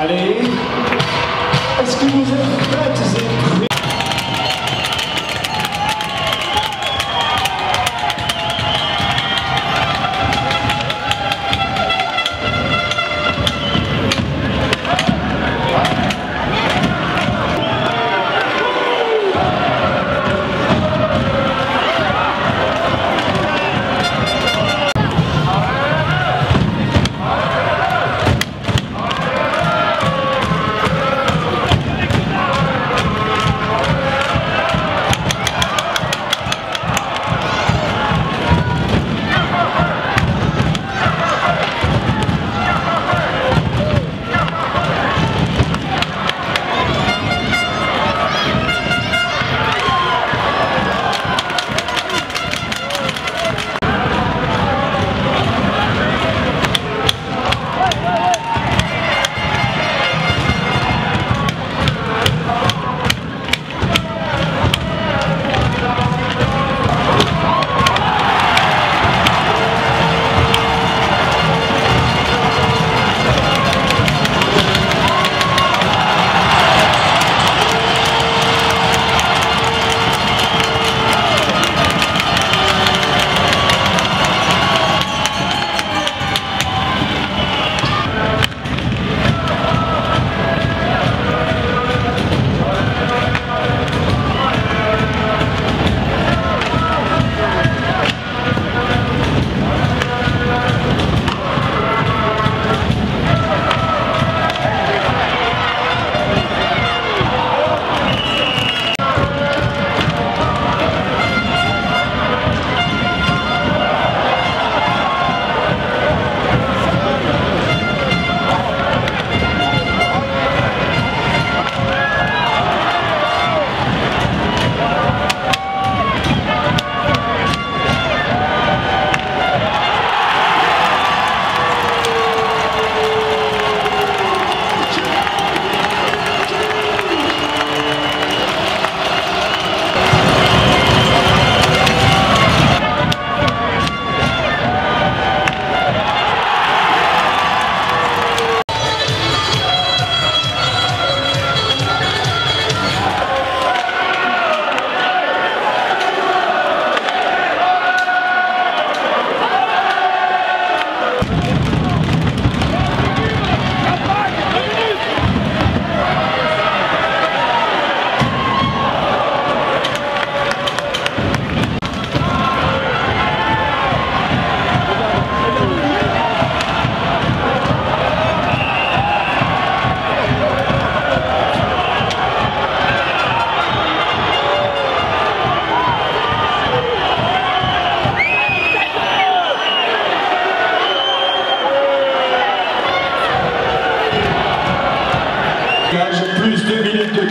Allez, est-ce que vous êtes prêtes et prêts?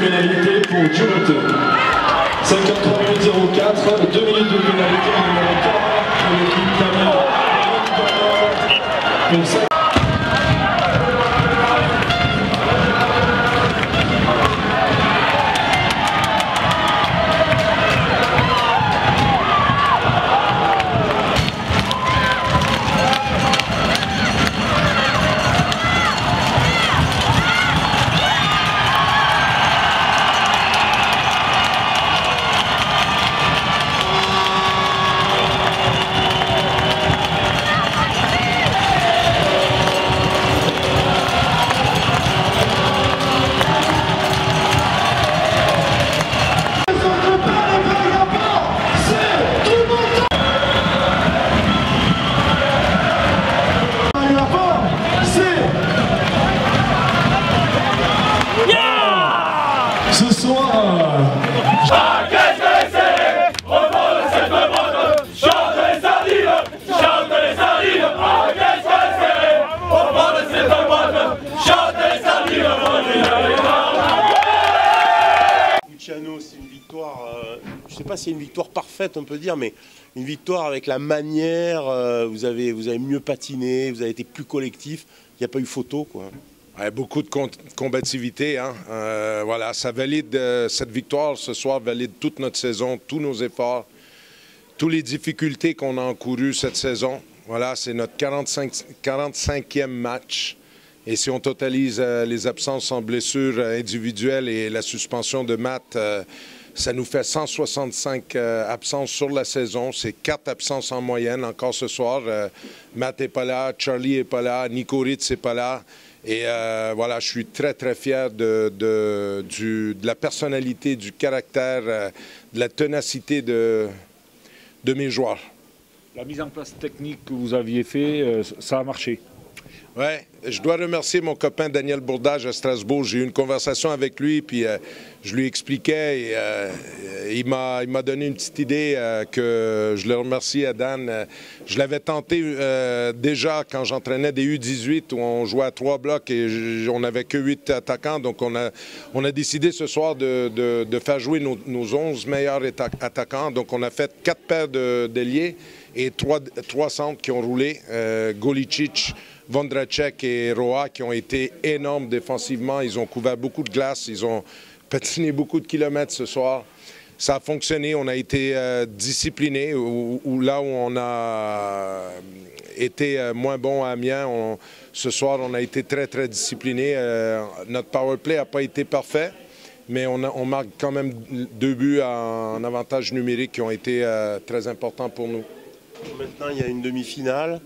pénalité pour Junote. 53 minutes 04, 2 minutes de pénalité numéro 4 pour l'équipe Damien. Ce soir, qu'est-ce que c'est? Reprendre cette bande, chante les sardines, chante les sardines. Ah, qu'est-ce que c'est? Reprendre cette bande, chante les sardines. Luciano, c'est une victoire, je ne sais pas si c'est une victoire parfaite, on peut dire, mais une victoire avec la manière, vous avez mieux patiné, vous avez été plus collectif, il n'y a pas eu photo, quoi. Ouais, beaucoup de combativité, hein. Voilà, ça valide, cette victoire ce soir valide toute notre saison, tous nos efforts, toutes les difficultés qu'on a encourues cette saison. Voilà, c'est notre 45e match. Et si on totalise les absences en blessures individuelles et la suspension de Matt, ça nous fait 165 absences sur la saison. C'est 4 absences en moyenne encore ce soir. Matt n'est pas là, Charlie n'est pas là, Nico Ritz n'est pas là. Et voilà, je suis très, très fier de la personnalité, du caractère, de la ténacité de mes joueurs. La mise en place technique que vous aviez fait, ça a marché. Oui, je dois remercier mon copain Daniel Bourdage à Strasbourg. J'ai eu une conversation avec lui, puis je lui expliquais et il m'a donné une petite idée que je le remercie à Dan. Je l'avais tenté déjà quand j'entraînais des U18 où on jouait à 3 blocs et on n'avait que 8 attaquants. Donc on a décidé ce soir de faire jouer nos 11 meilleurs attaquants. Donc on a fait 4 paires d'ailiers et 3 centres qui ont roulé. Golicic, Vondracek et Roa qui ont été énormes défensivement. Ils ont couvert beaucoup de glace, ils ont patiné beaucoup de kilomètres ce soir. Ça a fonctionné, on a été disciplinés. Là où on a été moins bon à Amiens, ce soir on a été très très disciplinés. Notre power play n'a pas été parfait, mais on marque quand même 2 buts en avantage numérique qui ont été très importants pour nous. Maintenant il y a une demi-finale.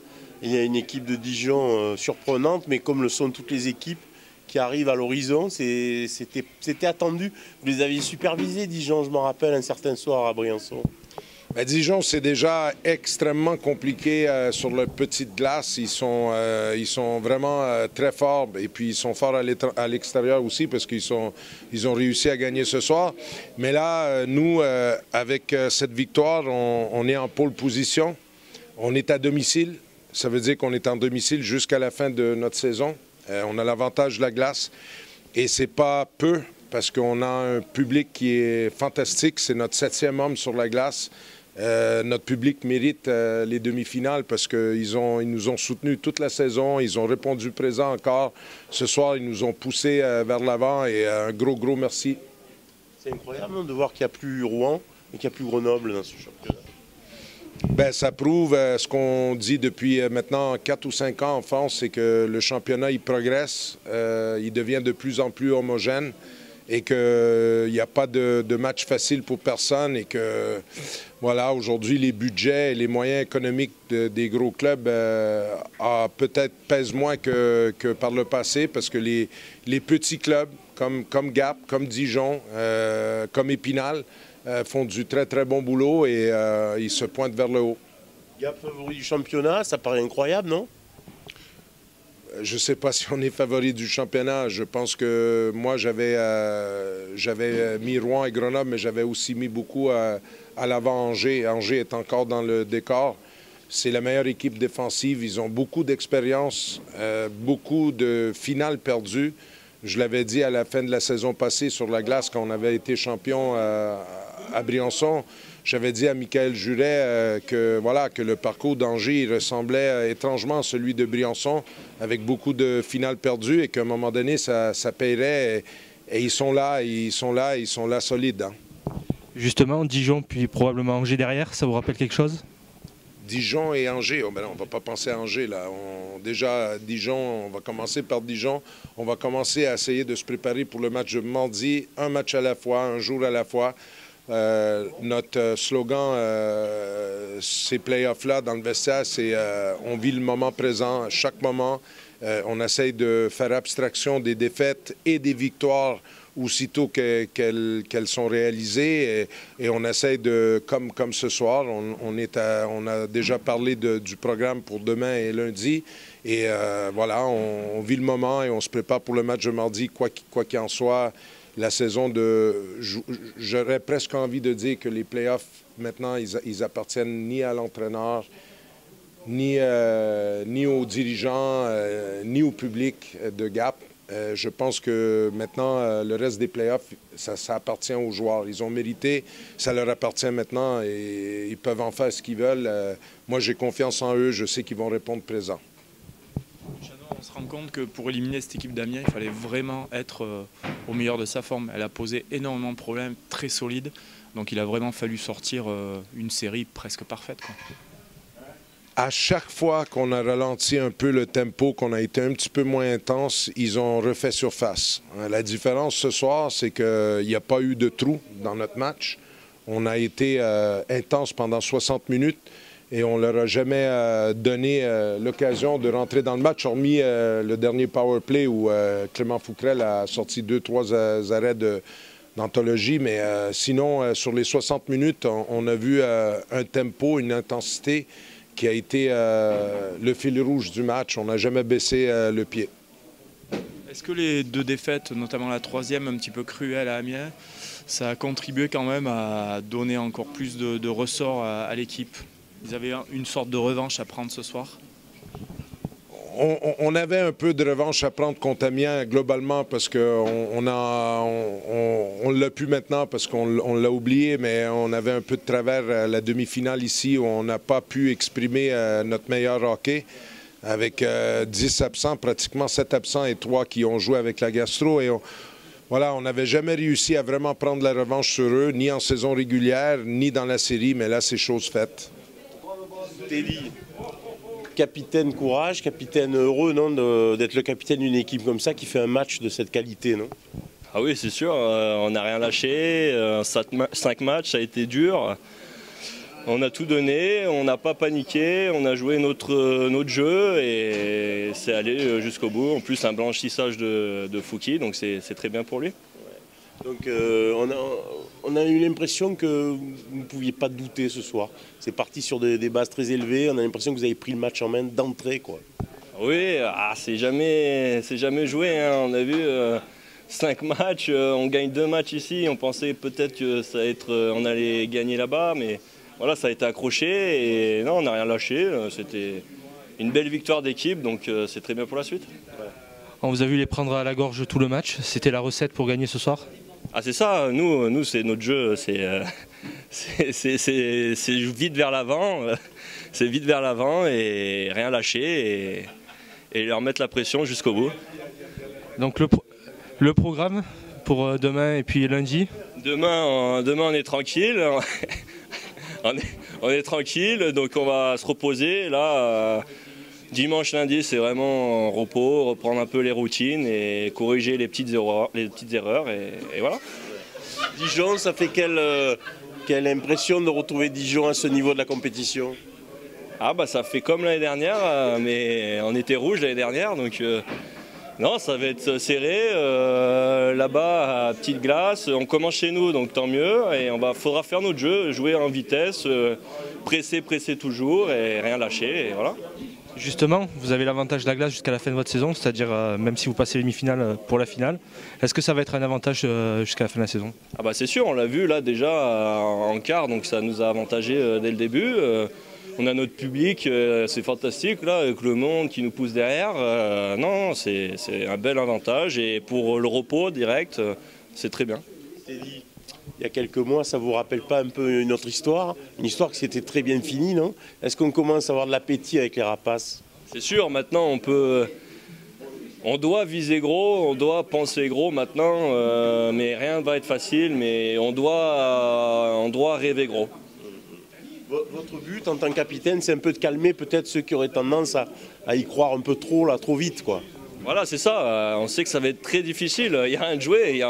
Il y a une équipe de Dijon surprenante, mais comme le sont toutes les équipes qui arrivent à l'horizon, c'était attendu. Vous les aviez supervisés, Dijon, je me rappelle, un certain soir à Briançon. Ben, Dijon, c'est déjà extrêmement compliqué sur leur petite glace. Ils sont vraiment très forts et puis ils sont forts à l'extérieur aussi parce qu'ils ont réussi à gagner ce soir. Mais là, nous, avec cette victoire, on est en pole position. On est à domicile. Ça veut dire qu'on est en domicile jusqu'à la fin de notre saison. On a l'avantage de la glace et c'est pas peu parce qu'on a un public qui est fantastique. C'est notre 7e homme sur la glace. Notre public mérite les demi-finales parce qu'ils nous ont soutenus toute la saison. Ils ont répondu présent encore. Ce soir, ils nous ont poussés vers l'avant et un gros merci. C'est incroyable de voir qu'il n'y a plus Rouen et qu'il n'y a plus Grenoble dans ce championnat. Ben, ça prouve ce qu'on dit depuis maintenant 4 ou 5 ans en France, c'est que le championnat, il progresse, il devient de plus en plus homogène et qu'il n'y a pas de match facile pour personne et que, voilà, aujourd'hui, les budgets et les moyens économiques des gros clubs peut-être pèsent moins que par le passé parce que les petits clubs comme Gap, comme Dijon, comme Épinal, font du très très bon boulot et ils se pointent vers le haut. Gap favori du championnat, ça paraît incroyable, non? Je ne sais pas si on est favori du championnat. Je pense que moi, j'avais mis Rouen et Grenoble, mais j'avais aussi mis beaucoup à l'avant Angers. Angers est encore dans le décor. C'est la meilleure équipe défensive. Ils ont beaucoup d'expérience, beaucoup de finales perdues. Je l'avais dit à la fin de la saison passée sur la glace quand on avait été champion à Briançon. J'avais dit à Michael Juret que le parcours d'Angers ressemblait étrangement à celui de Briançon, avec beaucoup de finales perdues et qu'à un moment donné, ça paierait. Et ils sont là solides. Hein. Justement, Dijon puis probablement Angers derrière, ça vous rappelle quelque chose? Dijon et Angers, on ne va pas penser à Angers là. Déjà, Dijon, on va commencer par Dijon. On va commencer à essayer de se préparer pour le match de mardi, un match à la fois, un jour à la fois. Notre slogan, ces playoffs-là dans le vestiaire, c'est on vit le moment présent, à chaque moment. On essaye de faire abstraction des défaites et des victoires aussitôt qu'elles sont réalisées. Et on essaye de, comme ce soir, on a déjà parlé du programme pour demain et lundi. Et on vit le moment et on se prépare pour le match de mardi, quoi qu'il en soit. La saison j'aurais presque envie de dire que les playoffs, maintenant, ils appartiennent ni à l'entraîneur, ni aux dirigeants, ni au public de Gap. Je pense que maintenant, le reste des playoffs, ça appartient aux joueurs. Ils ont mérité, ça leur appartient maintenant et ils peuvent en faire ce qu'ils veulent. Moi, j'ai confiance en eux, je sais qu'ils vont répondre présent. On se rend compte que pour éliminer cette équipe d'Amiens, il fallait vraiment être au meilleur de sa forme. Elle a posé énormément de problèmes, très solides. Donc il a vraiment fallu sortir une série presque parfaite, quoi. À chaque fois qu'on a ralenti un peu le tempo, qu'on a été un petit peu moins intense, ils ont refait surface. La différence ce soir, c'est qu'il n'y a pas eu de trou dans notre match. On a été intense pendant 60 minutes. Et on ne leur a jamais donné l'occasion de rentrer dans le match, hormis le dernier power play où Clément Fouquerel a sorti 2-3 arrêts d'anthologie. Mais sinon, sur les 60 minutes, on a vu un tempo, une intensité qui a été le fil rouge du match. On n'a jamais baissé le pied. Est-ce que les deux défaites, notamment la troisième un petit peu cruelle à Amiens, ça a contribué quand même à donner encore plus de ressort à l'équipe? Ils avaient une sorte de revanche à prendre ce soir? On avait un peu de revanche à prendre contre Amiens globalement parce qu'on l'a pu maintenant parce qu'on l'a oublié, mais on avait un peu de travers à la demi-finale ici où on n'a pas pu exprimer notre meilleur hockey avec 10 absents, pratiquement 7 absents et 3 qui ont joué avec la gastro. Et on n'avait jamais réussi à vraiment prendre la revanche sur eux, ni en saison régulière, ni dans la série, mais là c'est chose faite. Teddy, capitaine courage, capitaine heureux, non, d'être le capitaine d'une équipe comme ça qui fait un match de cette qualité, non? Ah oui, c'est sûr, on n'a rien lâché, 5 matchs, ça a été dur. On a tout donné, on n'a pas paniqué, on a joué notre jeu et c'est allé jusqu'au bout. En plus, un blanchissage de Fouki, donc c'est très bien pour lui. Donc on a eu l'impression que vous ne pouviez pas douter ce soir. C'est parti sur des bases très élevées. On a l'impression que vous avez pris le match en main d'entrée, quoi. Oui, c'est jamais joué. Hein. On a vu 5 matchs, on gagne 2 matchs ici. On pensait peut-être que on allait gagner là-bas, mais voilà, ça a été accroché et non, on n'a rien lâché. C'était une belle victoire d'équipe, donc c'est très bien pour la suite. Ouais. On vous a vu les prendre à la gorge tout le match. C'était la recette pour gagner ce soir? Ah, c'est ça, nous c'est notre jeu, c'est vite vers l'avant, c'est vite vers l'avant et rien lâcher et leur mettre la pression jusqu'au bout. Donc le programme pour demain et puis lundi? Demain on est tranquille, on est tranquille, donc on va se reposer là. Dimanche, lundi, c'est vraiment repos, reprendre un peu les routines et corriger les petites erreurs et voilà. Dijon, ça fait quelle impression de retrouver Dijon à ce niveau de la compétition? Ah bah ça fait comme l'année dernière, mais on était rouge l'année dernière, donc non, ça va être serré. Là-bas, à petite glace, on commence chez nous, donc tant mieux. Et faudra faire notre jeu, jouer en vitesse, presser toujours et rien lâcher, et voilà. Justement, vous avez l'avantage de la glace jusqu'à la fin de votre saison, c'est-à-dire même si vous passez les demi-finales pour la finale. Est-ce que ça va être un avantage jusqu'à la fin de la saison? Ah bah c'est sûr, on l'a vu là déjà en quart, donc ça nous a avantagé dès le début. On a notre public, c'est fantastique là, avec le monde qui nous pousse derrière. Non, c'est un bel avantage et pour le repos direct, c'est très bien. Teddy, il y a quelques mois, ça vous rappelle pas un peu une autre histoire? Une histoire qui s'était très bien finie, non? Est-ce qu'on commence à avoir de l'appétit avec les Rapaces? C'est sûr, maintenant on doit viser gros, on doit penser gros maintenant, mais rien ne va être facile, mais on doit rêver gros. Votre but en tant que capitaine, c'est un peu de calmer peut-être ceux qui auraient tendance à y croire un peu trop, là, trop vite, quoi. Voilà, c'est ça. On sait que ça va être très difficile. Il n'y a rien de joué.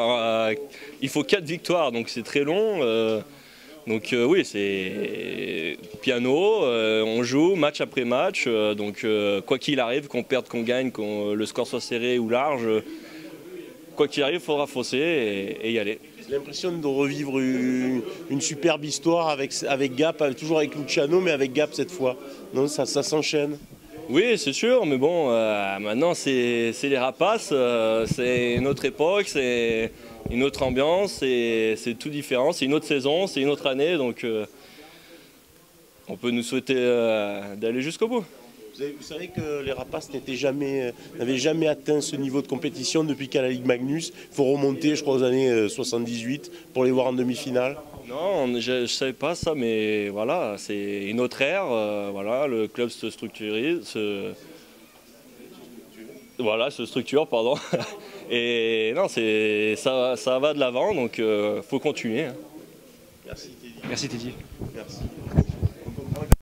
Il faut 4 victoires, donc c'est très long. Oui, c'est piano. On joue match après match. Quoi qu'il arrive, qu'on perde, qu'on gagne, que le score soit serré ou large, quoi qu'il arrive, il faudra fausser et y aller. J'ai l'impression de revivre une superbe histoire avec Gap, toujours avec Luciano, mais avec Gap cette fois. Non, ça s'enchaîne. Oui, c'est sûr, mais bon, maintenant c'est les Rapaces, c'est une autre époque, c'est une autre ambiance, c'est tout différent, c'est une autre saison, c'est une autre année, donc on peut nous souhaiter d'aller jusqu'au bout. Vous savez que les Rapaces n'avaient jamais atteint ce niveau de compétition depuis qu'à la Ligue Magnus. Il faut remonter, je crois, aux années 78 pour les voir en demi-finale. Non, je ne savais pas ça, mais voilà, c'est une autre ère. Voilà, le club se structure, pardon. Et non, ça va de l'avant, donc faut continuer. Merci Teddy. Merci Teddy. Merci.